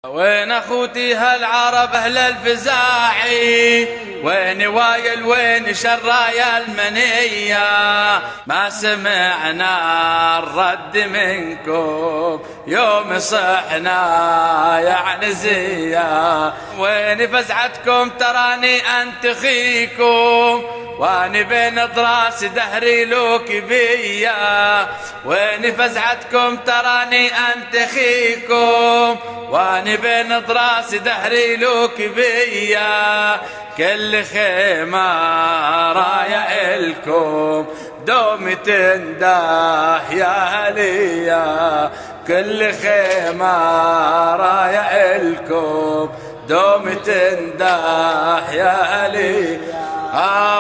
وين اخوتي هالعرب اهل الفزاعي، وين وايل وين شرايا المنية، ما سمعنا الرد منكم يوم صحنا يا عنزية. وين فزعتكم تراني انتخيكم، واني بين ضراس دهري لوك بيا. وين فزعتكم تراني انتخيكم، واني بين ضراس دهري لوك بيا. كل خيمة رايع الكم دوم تنده يا هليا، كل خيمة رايع الكم دوم تنده يا هليا.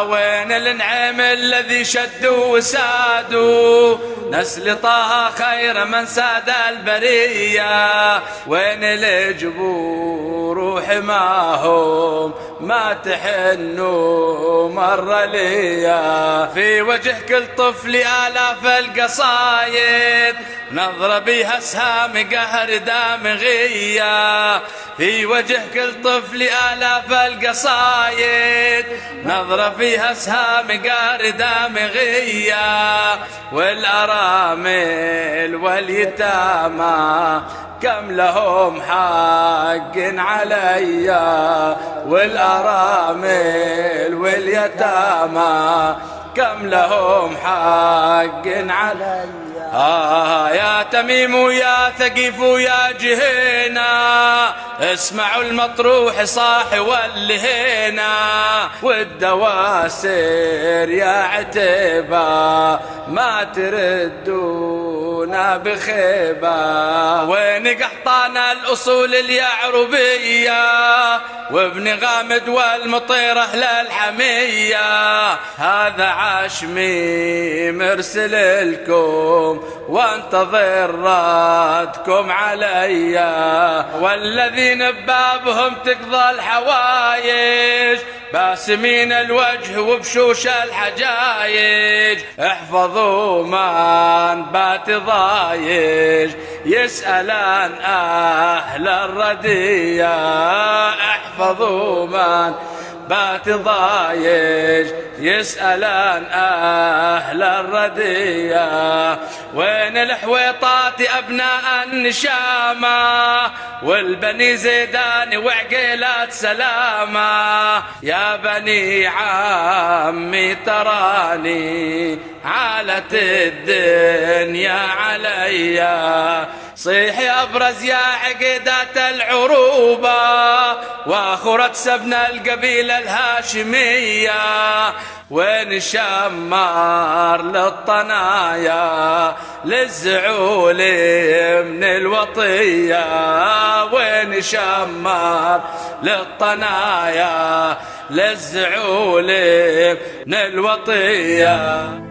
وين النعم الذي شدوا وسادوا، نسل طه خير من ساد البرية. وين الجبور وحماهم ما تحنوا مر ليا، في وجه كل طفل آلاف القصايد نظر بيها اسهام قهر دامغية. في وجه كل طفل آلاف القصايد نظر فيها اسهام قهر دامغية. والأرامل واليتامى كم لهم حق عليا، والأرامل واليتامى كم لهم حق عليا. يا تميم ويا ثقيف ويا جهينا، اسمعوا المطروح صاح واللهينا. والدواسر يا عتيبة ما تردونا بخيبة. وين قحطان الأصول اليعربية، وابن غامد والمطير أهل الحمية. هذا عشمي مرسل لكم وانتظر ردكم عليا. والذين ببابهم تقضى الحوايج باسمين الوجه وبشوش الحجايج. احفظوا من بات ضايج يسألان أهل الردية، احفظوا من بات ضايج يسألان أهل الردية. وين الحويطات أبناء النشامة، والبني زيدان وعقيلات سلامة. يا بني عمي تراني عالت الدنيا عليا. صيح يا أبرز يا عقيدات العروبة، وآخرة سبنا القبيلة الهاشمية. وين شمار للطنايا للزعول من الوطية، وين شمار للطنايا للزعول من الوطية.